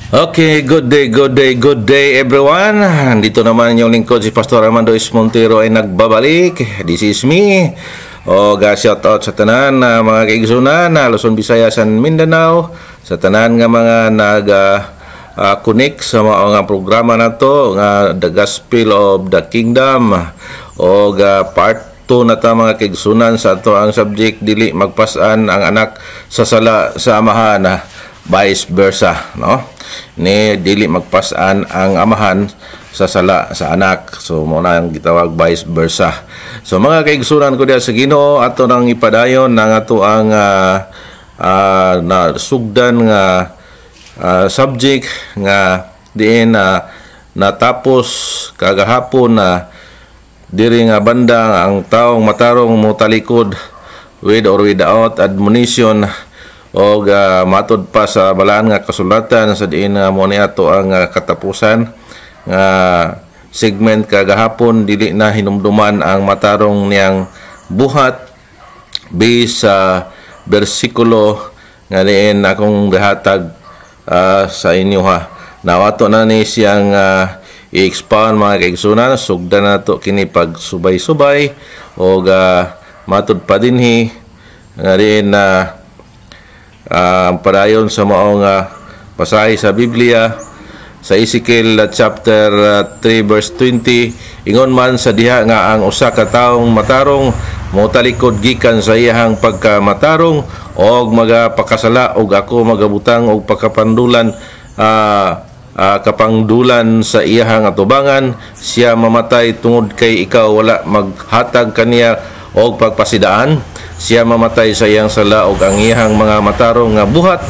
Okay, good day everyone. Dito naman yung lingkod si Pastor Armando Montero ay nagbabalik. This is me. Shout out sa tanan na mga kaigsunan na Luzon, Visayas and Mindanao, sa tanan nga mga connect sa mga programa na to nga The Gospel of the Kingdom part 2 na ta mga kaigsunan sa ato ang subject dili magpasan ang anak sa sala sa amahan, vice versa, no? Ni dili magpasan ang amahan sa sala sa anak. So mo na ang gitawag vice versa. So mga kaigsunan ko diha sa Ginoo, ato nang ipadayon nang ato ang na sugdan nga subject nga diin natapos kagahapon na diri nga banda ang taong matarong motalikod with or without admonition o matod pa sa balaan nga kasulatan sa diin mo niadto ang katapusan nga segment kagahapon. Dili na hinumduman ang matarong niyang buhat based sa bersikulo nga diin akong gihatag sa inyo nawato na ni siyang i-expound mga kaigsunan. Sugdan na to kini pag subay-subay o matod pa dinhi nga diin padayon sa maong pasahe sa Biblia sa Ezekiel chapter 3 verse 20. Ingon man sa diha nga ang usa ka taong matarong motalikod gikan sa iyahang pagkamatarong og magapakasala og ako magabutang og pagkapandulan kapangdulan sa iyahang atubangan, siya mamatay tungod kay ikaw wala maghatag kaniya og pagpasidaan. Siya mamatay sa iyang sala og ang iyahang mga matarong nga buhat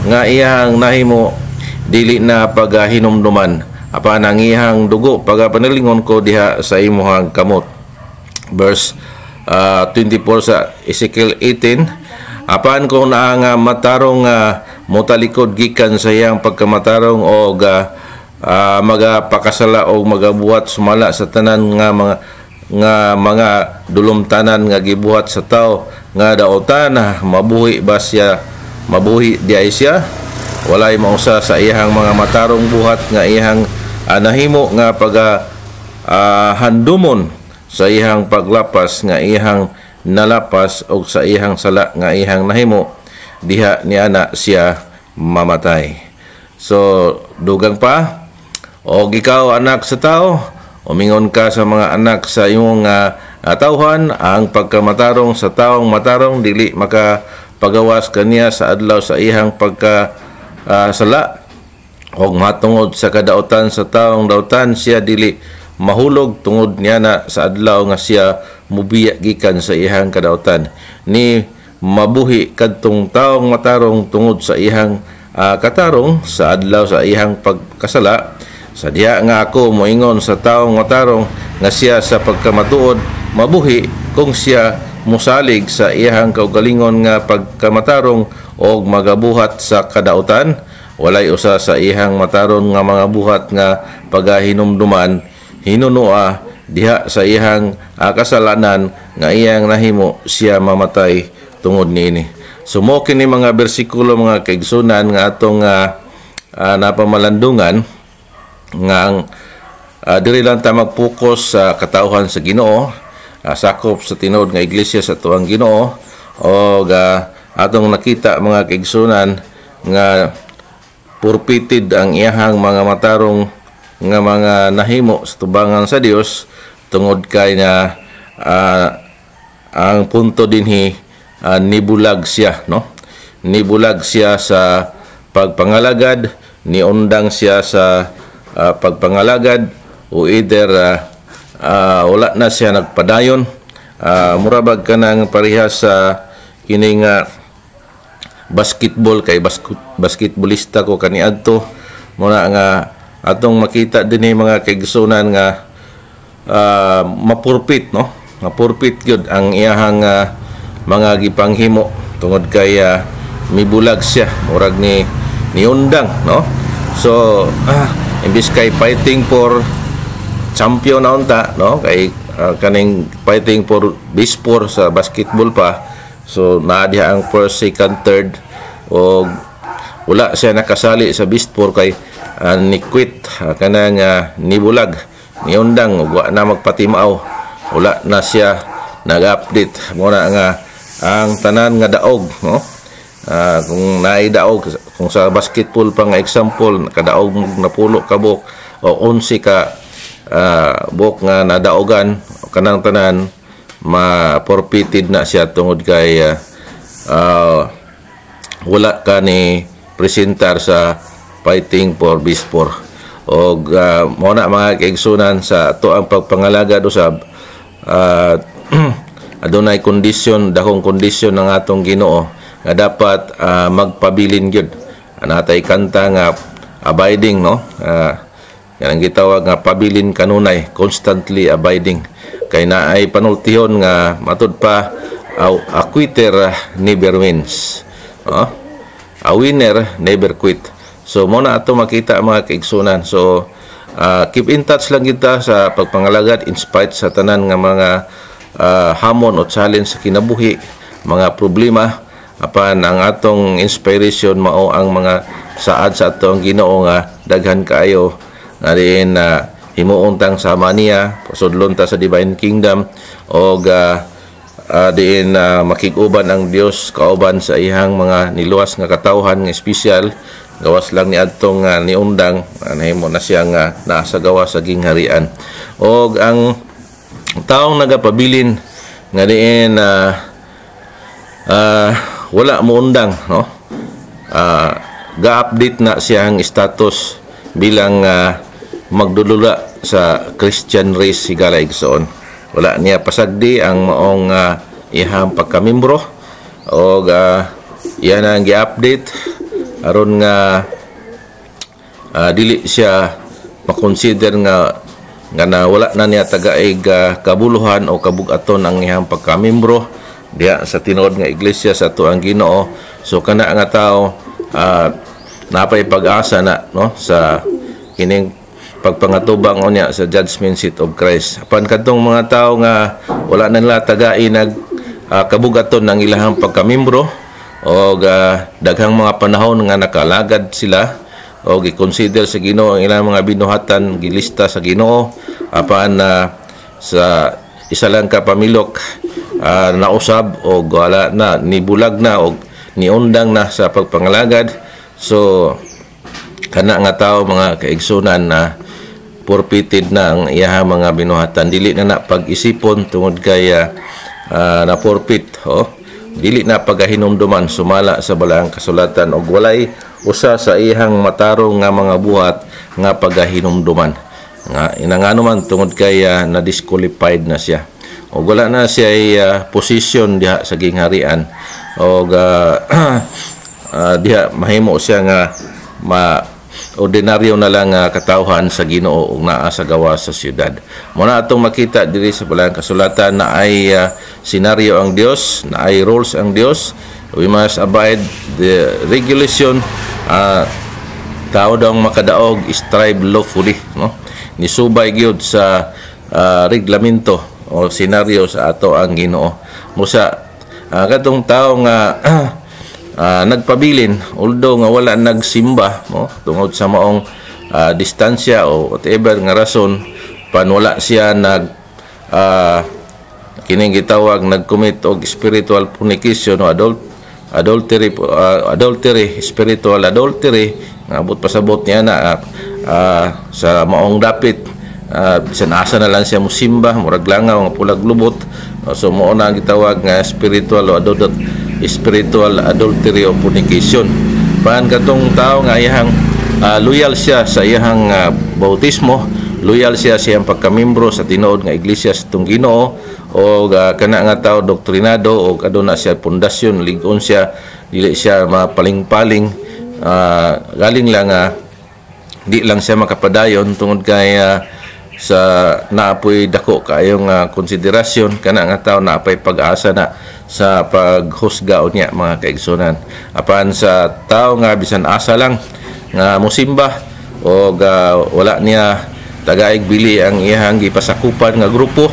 nga iyahang nahimo dili na paghinumduman apan ang iyahang dugo pagapanilingon ko diha sa imong kamot. Verse 24 sa Ezekiel 18. Apan kung naa nga matarong motalikod gikan sa iyang pagkamatarong o magapakasala o magabuhat sumala sa tanan nga mga dulumtanan nga gibuhat sa tao nga daotan, mabuhi ba siya, mabuhi diay siya, walay mausa sa iyang mga matarong buhat nga iyang nahimo nga handumon sa iyang paglapas nga iyang nalapas o sa iyang sala nga iyang nahimo diha niana siya mamatay. So dugang pa og ikaw anak sa tao, umingon ka sa mga anak sa imong tawhan, ang pagkamatarong sa taong matarong dili makapagawas kaniya sa adlaw sa iyang pagkasala og matungod sa kadautan sa taong dautan siya dili mahulog tungod niya na sa adlaw nga siya mubiya gikan sa iyang kadautan. Ni mabuhi kadtong taong matarong tungod sa iyang katarong sa adlaw sa iyang pagkasala. Sa diha nga ako moingon sa taong matarong nga siya sa pagkamatuod mabuhi kung siya musalig sa iyang kaugalingon nga pagkamatarong og magabuhat sa kadautan. Walay usa sa iyang matarong nga mga buhat nga pagahinumduman hinunua diha sa iyang kasalanan nga iyang nahimo siya mamatay tungod niini. Sumo kini mga bersikulo mga kaigsunan nga atong napamalandungan nga diri lang ta mag-focus sa katawhan sa Ginoo, sakop sa tinuod nga iglesia sa tuang Ginoo o atong nakita mga kaigsunan nga purpited ang iyahang mga matarong nga mga nahimo sa tubangan sa Dios tungod kay na ang punto dinhi nibulag siya, no? Nibulag siya sa pagpangalagad, niundang siya sa pagpangalagad o either wala na siya nagpadayon, murabag ka ng parehas sa kining basketball kay basketballista ko kaniadto muna nga atong makita dinhi mga kaigsunan nga mapurpit, no? Mapurpit gyud ang iyahang mga gipanghimo tungod kay mibulag siya murag niundang, no? So imbis kay fighting for champion na unta, no? Kay kaning fighting for base 4 sa basketball pa, so naa diha ang first, second, third o wala siya nakasali sa Bispor kay ni-quit kanang nibulag niundang wa na magpatimaw, wala na siya nag-update mo na nga ang tanan nga daog, no? Kung naidaog, kung sa basketball pa nga example, nakadaog na pulo ka buok o 11 ka buok nga nadaogan, kanang tanan ma-forfeited na siya tungod kay wala ka ni presentar sa Fighting for Bispor. O mo na mga kaigsunan sa ato ang pagpangalaga usab, adunay kondisyon, dakong kondisyon ng atong Ginoo nga dapat magpabilin gyud. Natay kanta nga abiding, no? Yan ang gitawag nga pabilin kanunay, constantly abiding. Kay naay panultihon nga matud pa a quitter never wins. A winner never quit. So mo na ato makita mga kaigsunan. So keep in touch lang kita sa pagpangalagad in spite sa tanan nga mga hamon o challenge sa kinabuhi, mga problema. Apan ang atong inspiration mao ang mga saad sa atong Ginoo nga daghan kaayo nga diin himuon tang sama niya, pasudlon ta sa Divine Kingdom, o diin makig-uban ang Dios kauban sa ihang mga niluwas nga katawhan nga espesyal. Gawas lang ni adtong niundang nahimo na siya nga nasa gawas sa gingharian. Og ang taong nagapabilin nga diin wala mo undang, no? Ga-update na siyang status bilang magdulula sa Christian race higala igsoon. Wala niya pasagdi ang maong ihang pagkamimbro, o yan ang gi-update aron nga dili siya makonsider nga na wala na niya tagaig kabuluhan o kabugaton ang ihang pagkamimbro diya sa tinuod nga iglesia sa tuang Ginoo. So kana nga tao napay pag-asa na, no, sa kining pagpangatubang unya sa judgment seat of Christ. Apan kadtong mga tao nga wala na nila tagay nag kabugaton ng ilahang pagkamimbro o daghang mga panahon nga nakalagad sila o gi-consider sa Ginoo ang ilang mga binuhatan gilista sa Ginoo, apan sa isa lang ka pamilok nausab o wala na, nibulag na o niundang na sa pagpangalagad. So kana nga tao mga kaigsunan na forfeited na ang iyahang mga binuhatan, dili na pag-isipon tungod kay na forfeit, dili na pagahinumduman sumala sa balaang kasulatan og walay usa sa iyang matarong nga mga buhat nga pagahinumduman nga inangano man tungod kay na disqualified na siya o wala na siya position diha sa gingharian o diha mahimo siya nga ordinaryo na lang katawhan sa Ginoo ug naa sa gawas sa syudad. Muna atong makita diri sa balaang kasulatan na ay senaryo ang Dios, na ay rules ang Dios. We must abide the regulation. Tao daw makadaog strive lawfully, no? Nisubay gyud sa reglamento o senaryo sa ato ang Ginoo. Musa kadtong tao nga nagpabilin although nga wala nagsimba, no, tungod sa maong distansya o whatever nga rason, pan wala siya kining gitawag nag-commit og spiritual fornication o adultery, spiritual adultery, abot pasabot niya na sa maong dapit bisan asa na lang siya musimba, murag langaw nga pulag lubot. So mao na gitawag nga spiritual adultery o fornication. Pan katong tao nga iyang loyal siya sa iyang bautismo, loyal siya sa iyang pagkamimbro sa tinuod nga iglesia sa tong Ginoo, o kana nga tao doktrinado o aduna siya pundasyon, lig-on siya, dili siya mapaling-paling, galing lang di lang siya makapadayon tungod kay sa naapoy dako kayong konsiderasyon, kana nga tao naapay pag-asa na sa paghusga unya mga kaigsunan. Apan sa tao nga bisan asa lang nga musimba o wala niya tagaig bili ang iyang gipasakupan nga grupo,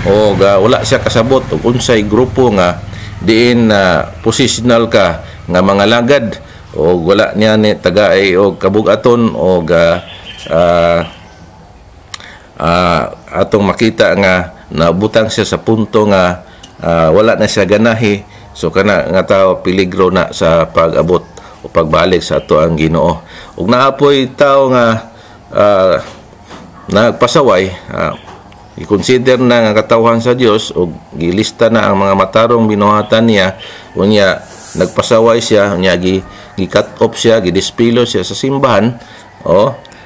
o wala siya kasabot og unsay grupo nga diin positional ka nga mga lagad o wala niya ni tagaay og kabugaton o atong makita nga nabutang siya sa punto nga wala na siya ganahi, so kana nga tao peligro na sa pag-abot o pagbalik sa ato ang Ginoo. Ug naapoy tao nga nagpasaway, i-consider na nga katawhan sa Dios o gilista na ang mga matarong binuhatan niya, unya nagpasaway siya, unya gi-cut off siya, gidispilo siya sa simbahan.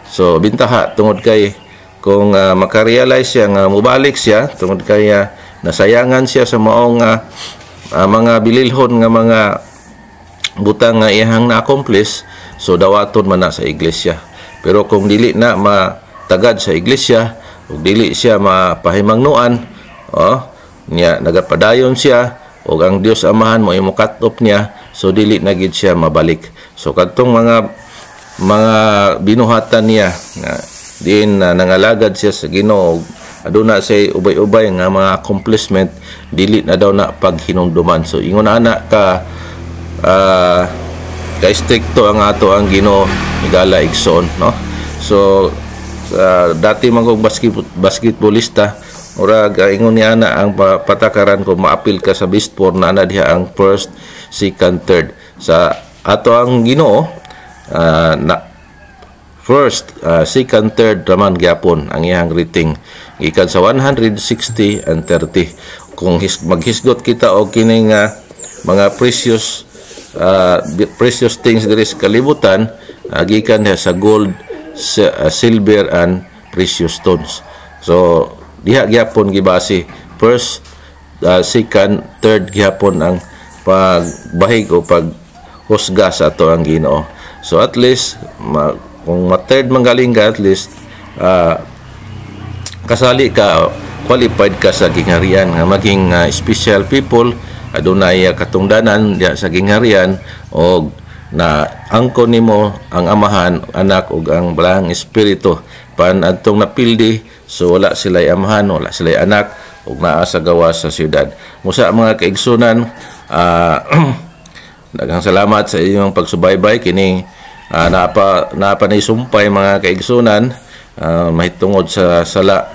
So bintaha tungod kay kung makarealize siya nga mubalik siya, tungod kay nasayangan siya sa maong mga bililhon nga mga butang nga iyang na-accomplish, so dawaton man na sa iglesia. Pero kung dili na matagad sa iglesia, ug dili siya mapahimangnuan, niya nagapadayon siya, ug ang Dios Amahan mo imo-cut off niya, so dili na gid siya mabalik. So kadtong mga binuhatan niya nga din nangalagad siya sa Ginoo, aduna say ubay-ubay nga mga accomplishment, dili na daw na paghinumduman. So ingon ana ka stricto ang ato ang Ginoo igala igsoon, no? So dati man kog basketballista, murag ingon niya na ang patakaran ko maapil ka sa best four na ana diha ang first, second, third. Sa ato ang Ginoo first, second, third raman gyapon ang iyang rating gikan sa 160 and 30. Kung maghisgot kita og kining mga precious things diri sa kalibutan, gikan sa gold, silver and precious stones. So diha gyapon gibase first, second, third gyapon ang pagbahig o paghusga sa ato ang Ginoo. So at least kung ma-third manggaling ka, at least kasali ka, qualified ka sa gingharian nga maging special people, adunay katungdanan diya sa gingharian, o na angkon nimo ang Amahan, Anak ug ang Balahang Espiritu. Pan adtong napildi, so wala sila'y amahan, wala sila'y anak, ug naa sa gawas sa syudad. Musa mga kaigsunan, daghang salamat sa inyong pagsubaybay kini napanisumpay mga kaigsunan, mahitungod sa sala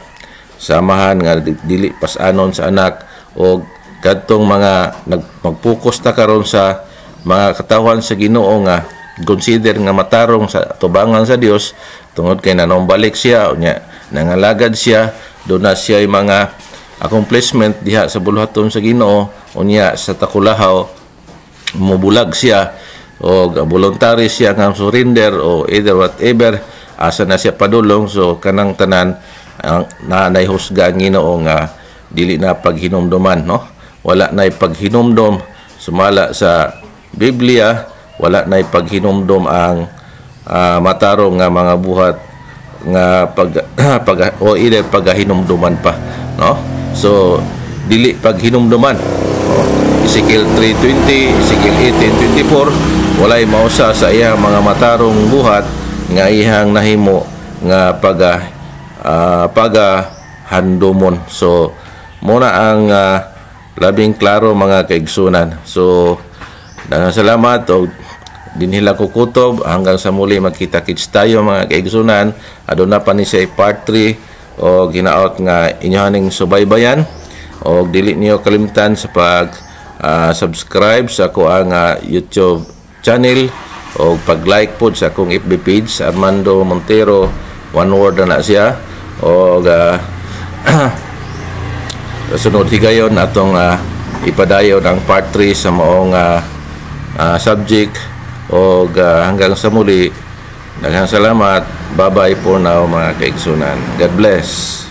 sa Amahan nga dili pasanon sa anak, o kadtong mga magpokus ta karon sa mga katawhan sa Ginoo nga consider nga matarong sa tubangan sa Dios, tungod kay nanombalik siya, unya nangalagad siya, doon na siya yung mga accomplishment diha sa buluhaton sa Ginoo, unya sa takulahaw mubulag siya o voluntary siya nga surrender o either whatever, asa na siya padulong. So kanang tanan ang naihusga ang Ginoo nga dili na paghinumduman, no? Wala na paghinumdom sumala sa Biblia, wala na paghinumdom ang matarong nga mga buhat nga o either paghinumduman pa, no? So dili paghinumduman, no? Ezekiel 3:20, Ezekiel 18:24, walay mausa sa iyang mga matarong buhat nga ihang nahimo nga pagahandumon. So muna ang labing klaro mga kaigsunan. So salamat o dinhila ko kutob, hanggang sa muli magkita-kits tayo mga kaigsunan. Aduna pa ni siya part 3 o ginaot nga inyohaning subaybayan, o dili niyo kalimtan sa pag subscribe sa ako ang YouTube channel, o pag-like po sa akong FB page Armando Montero, one word na siya, o sunod higayon atong ipadayon ang part 3 sa maong subject, o hanggang sa muli, daghang salamat. Bye bye for now mga kaigsunan. God bless.